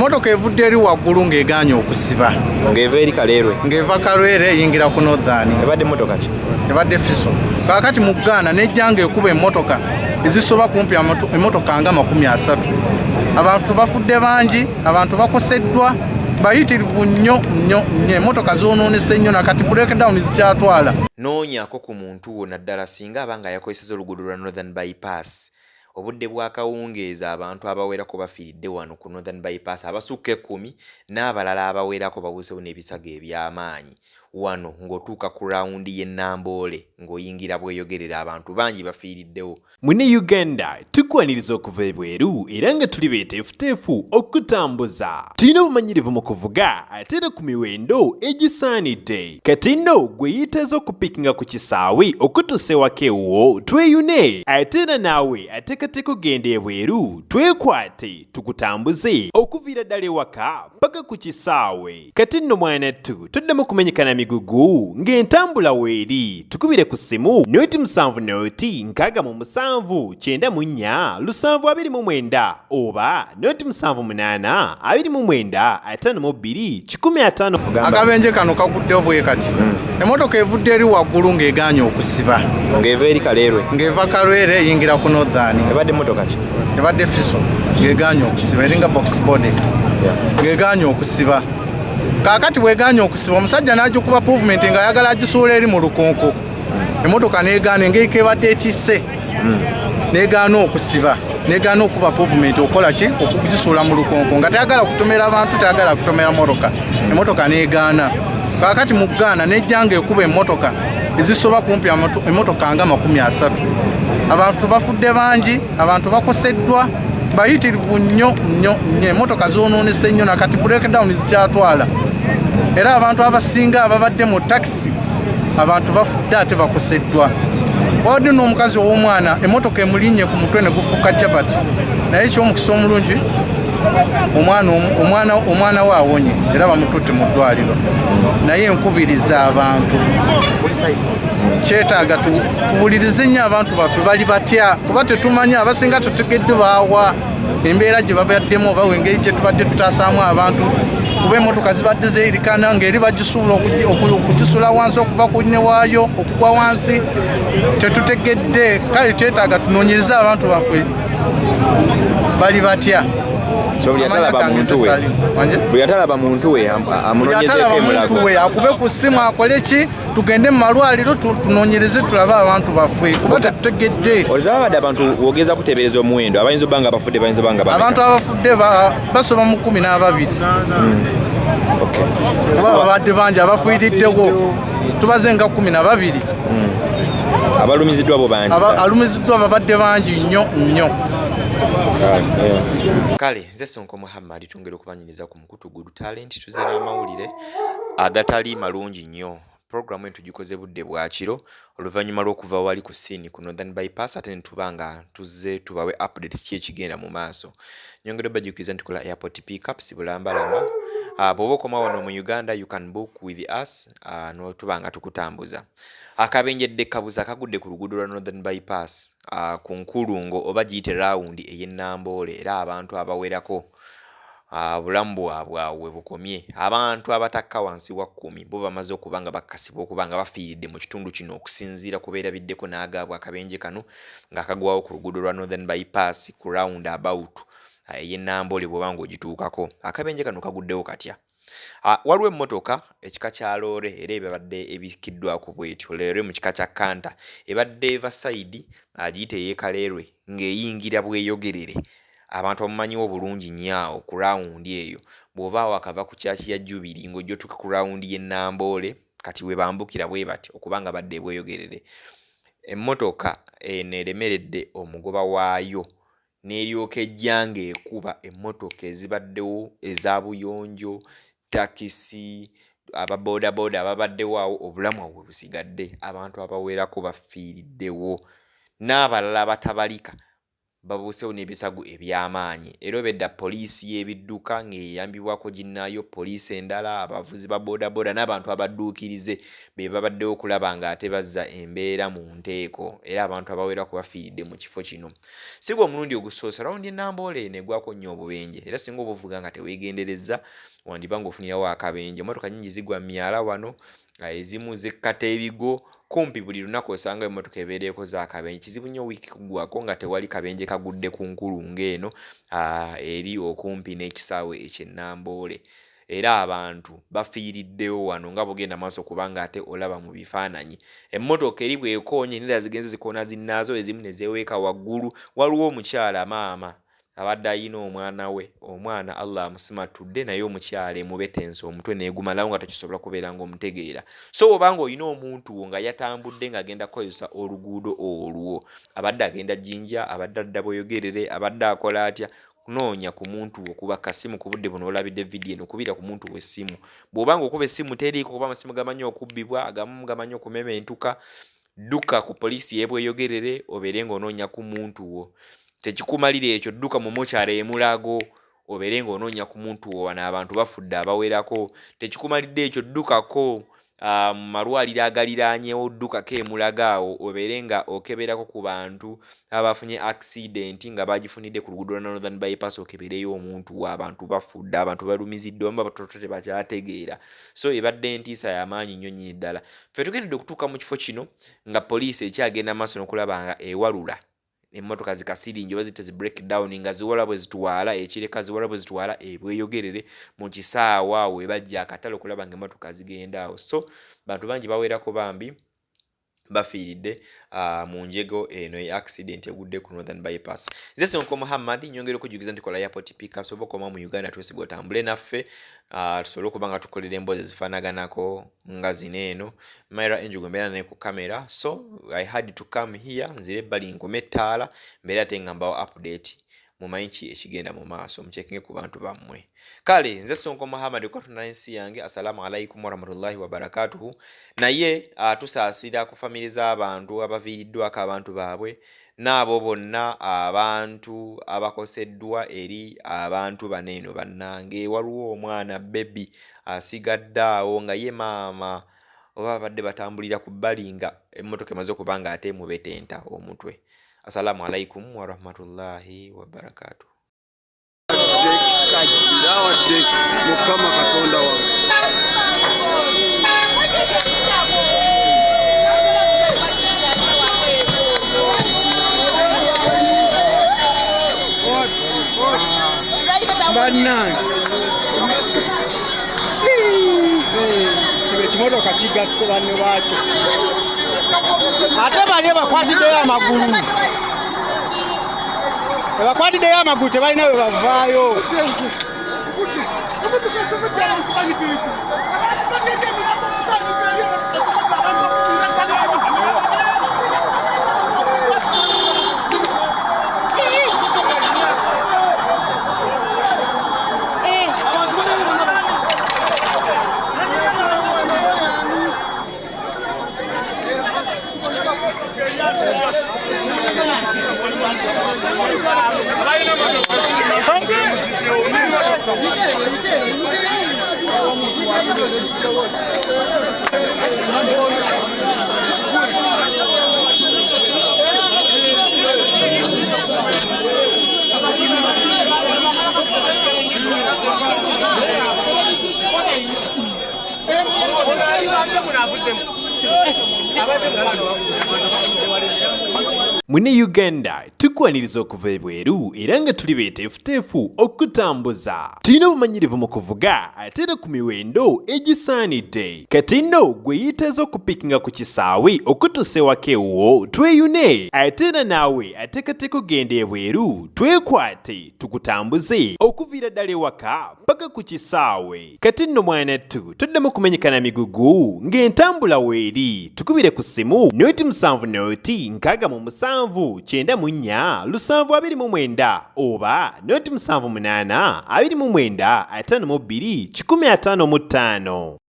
Emotoka evudde eri waggulu ng'egaanye okusiba. Ng'eva eri Kaleerwe. Ng'eva Kaleerwe eyingira ku Nothern. Ebadde emmotoka ki? Ebadde Fiso. Kaakati mu Gganda nejja ng'ekuba emmotoka ezisoba kumpi emmotoka nga 30. Abantu bafudde bangi, abantu bakoseddwa, bayitirivu nnyo emmotoka zoonoonese nnyo nakati breakdown zikyatwala. Noonyaako ku muntu wonna ddala singa abanga yakozeseza oluguudo lwa Northern bypass. Obudde bwa kawungeeza abantu abawerako bafiiridde wano ku Northern bypass abasukka 10 n'abalala abawerako babuusewo n'ebisago eby'amaanyi wano ng'otuuka ku raawundi y'e Namboole ng'oyingira bweyogerera abantu bangi bafiiriddewo. Mune Uganda tukwaniriza okuva ebweru era nga tuli beeteefuteefu okutambuza. Tulina obumanyirivu mu kuvuga ate era ku miwendo egisaanidde. Kati nno gwe yeetaaza okupikinga ku kisaawe okutuusa ewaka ewuwo tweyune ate era naawe ateekateeka ogenda ebweru twekwate tukutambuze okuviira ddala ewaka paka ku kisaawe. Kati nno mwanattu toddamu kumenyekana migugu ng'entambula weeri tukubire ku ssimu noti 7 noti 67 94 729 oba noti 78 29 52 150. Akabenje kano kaguddewo bwe kati. Emotoka evudde eri waggulu ng'egaanye okusiba. Ng'eva eri Kaleerwe. Ng'eva Kaleerwe eyingira ku Nothern. Ebadde emmotoka ki? Ebadde Fiso ng'egaanye okusiba eringa box body. Ng'egaanye okusiba. Kaakati bw'egaanye okusiba omusajja n'agikuba pavement ng'ayagala agisuula eri mu lukonko. Emotoka n'egaana eng'eyika ebadde etisse. N'egaana okusiba. N'egaana okuba pavement okola ki? Okugisuula mu lukonko nga tayagala kutomera abantu, tayagala kutomera motoka. Emotoka n'egaana. Kaakati mu Gganda nejja ng'ekuba emmotoka ezisoba kumpi emmotoka nga 30. Abantu bafudde bangi, abantu bakoseddwa, bayitirivu nnyo emmotoka zoonoonese nnyo nakati breakdown zikyatwala. Era abantu abasinga ababadde mu taxi abantu bafudde ate bakoseddwa. Wadde n'omukazi ow'omwana emmotoka emulinnye ku mutwe ne gufuuka Jabati naye eky'omukisa omulungi omwana we awonye era bamututte mu ddwaliro. Naye nkubiriza abantu kyetaaga tuwulirize nnyo abantu baffe bali batya kuba tetumanya abasinga tutegedde baawa embeera gye babaddemu oba engeri gye tubadde tutaasaamu abantu kuba emmotoka zibadde zeerikana ng'eri bagisuula okugisula wansi okuva ku nne waayo okugwa wansi tetutegedde. Kale twetaaga tunoonyereze abantu baffe bali batya. So buli atalaba muntu we amunoonyezeeko emulago akube ku ssimu akole ki tugende mu malwaliro tunoonyereze tulabe abantu baffe kuba tetutegedde. Olizaba badde abantu wogeza kuteebereza omuwendo abayinza obanga abafudde bayinza obanga abantu abafudde basoba mu 12. Kuba babadde bangi abafiiriddewo tubaze nga 12. Abalumiziddwa bo bangi. Alumiziddwa babadde bangi nnyo. Kale nze Sonko Muhammad tungere okubanyiriza ku mukutu Good Talent tuze n'amawulire agatali malungi nnyo. Programu entugikoze budde bwa kiro oluvannyuma lw'okuva wali ku scene ku Northern bypass ate netubanga tuzze tubawe updates ki ekigenda mu maaso. Nyongere bajukiza ntikola airport pickups bulambalamba. Bw'oba okoma wano mu Uganda you can book with us no tubanga tukutambuza. Akabenje kabuza kagudde ku luguudo lwa Northern bypass ku nkulungo oba giyite raawundi ey'e Namboole era abantu abawerako bulamu bwabwe bukomye. Abantu abatakka wansi wa 10 bo bamaze okubanga bakasibwa okubanga bafiiridde mu kitundu kino okusinziira kubeera biddeko n'agaabwa akabenje kano nga kagwawo ku luguudo lwa Northern bypass ku round about ey'e Namboole bw'obanga ogituukako. Akabenje kano kaguddewo katya. Waliwo emmotoka ekika kya loore era ebadde ebikiddwako bwetyo leero mu kika kya kanta ebadde eva side agiyite ey'e Kaleerwe ng'eyingira bweyogerere. Abantu bamumanyiwo bulungi nnyo ku raawundi eyo bw'ovaawo akava ku kyaki ya Jubilee ng'ojjotuka ku raawundi y'e Namboole kati we bambukira bwe bati okubanga badde bweyogerere. Emmotoka eremeredde omugoba waayo n'eryoka ejja ng'ekuba emmotoka ezibaddewo eza buyonjo takisi ababodaboda ababaddewo awo obulamu obwe busigadde. Abantu abawerako bafiiriddewo n'abalala batabalika babuusewo n'ebisago eby'amaanyi era obedda poliisi y'ebidduka ng'eyambibwako ginnaayo poliisi endala abavuzi ba bodaboda n'abantu abadduukirize be babaddewo okulaba ng'ate bazza embeera mu nteeko era abantu abawerako bafiiridde mu kifo kino. Si gwe omulundi ogusoose rawundi Namboole eno egwako nnyo obubenje era singa oba ovuga nga teweegenderezza wandiba ng'ofunirawo akabenje. Emmotoka nnyingi zigwa myala wano, ezimu zekkata ebigo, kumpi buli lunaku osanga emmotoka ebeereeko z'akabenje. Kizibu nnyo wiiki kuggwako nga tewali kabenje kagudde ku nkulungo eno eri okumpi n'ekisaawe eky'e Namboole. Era abantu bafiiriddewo wano nga bugenda maaso kubanga ate olaba mu bifaananyi. Emmotoka eri bw'ekoonye n'era zigenze zikoona zinnaazo ezimu ne zeeweeka waggulu. Waliwo omukyala maama abadde ayina omwana we, omwana Allah amusimatudde naye omukyala emubetensa omutwe neegumalawo nga takisobola kubeera ng'omutegeera. So obanga olina omuntu wo nga yatambudde ng'agenda kukozesa oluguudo olwo, abadde agenda Jinja, abadde adda Bweyogerere, abadde akola atya, kunoonya ku muntu wo kuba kasimu ku budde buno olabidde vidiyo eno kubira ku muntu we essimu. Bw'obanga okuba essimu teriiko kuba amasimu gamanyi okubbibwa, agamu gamanyi okumementuka, dduka ku poliisi y'e Bweyogerere obeere ng'onoonya ku muntu wo. Tekikumalira ekyo, dduka mu mokyala emulago obeere ng'onoonya ku muntu wo, wano abantu bafudde abawerako. Tekikumalidde ekyo, ddukako mu malwaliro agaliraanyewo, ddukako emulago awo obeere nga okeberako ku bantu abafunye accident nga bagifunidde ku luguudo lwa Northern bypass, okebereyo omuntu wo. Abantu bafudde, abantu balumiziddwa, bamba batoto tebakyategeera. So ebadde entiisa y'amaanyi nnyo nnyini ddala. Ffe tugendedde okutuuka mu kifo kino nga poliisi ekyagenda maaso n'okulaba nga ewalula emmotoka zikasiringi oba zite zi breakdown nga ziwala bwe zitwala ekireka ziwala bwe zitwala e Bweyogerere mu kisaawa awo ebajja akatale okulaba nga emmotoka zigenda awo. So bantu bangi bawerako bambi bafiiridde mu njego eno ya accident egudde ku Northern bypass. Nze Sonko Muhammad nyongera okujugiza nti kola airport pick up sobo koma mu Uganda twesiga otambule naffe tusobole okuba nga tukolera emboozi zifaanaganako nga zino eno. Myra Enjugo mbeera ne ku kamera, so I had to come here nzire ebbali nkome ettaala mbeera ate ngamba update mumanyi ki ekigenda mu maaso mucekinge ku bantu bammwe. Kale nze Sonko Muhammad Katonda ensi yange, assalamu alaikum warahmatullahi wabarakatuhu. Naye tusaasira ku family z'abantu abaviiriddwako abantu baabwe n'abo bonna abantu abakoseddwa eri abantu baneeno bannange. Waliwo omwana baby asigadde awo nga ye maama oba badde batambulira ku bbali nga emmotoka emaze okuba nga ate mubetenta omutwe. Assalamu alaikum warahmatullahi wabarakatuh. Mukama Katonda wa bannange ekimotoka kigasse banne baakyo ate bali bakwatiddeyo amagulu, ebakwatiddeyo amagulu tebalina we bavaayo. Mune Uganda tukwaniriza okuva ebweru era nga tuli beeteefuteefu okutambuza. Tulina obumanyirivu mu kuvuga ate era ku miwendo egisaanidde. Kati nno gwe yeetaaza okupikinga ku kisaawe okutuusa ewaka ewuwo tweyune ate era naawe ateekateeka okugenda ebweru twekwate tukutambuze okuviira ddala ewaka paka ku kisaawe. Kati nno mwanattu toddamu kumenyekana migugu ng'entambula weeri. Tukubire ku ssimu noti 7 noti 6 94 729 oba noti 78 29 52 155.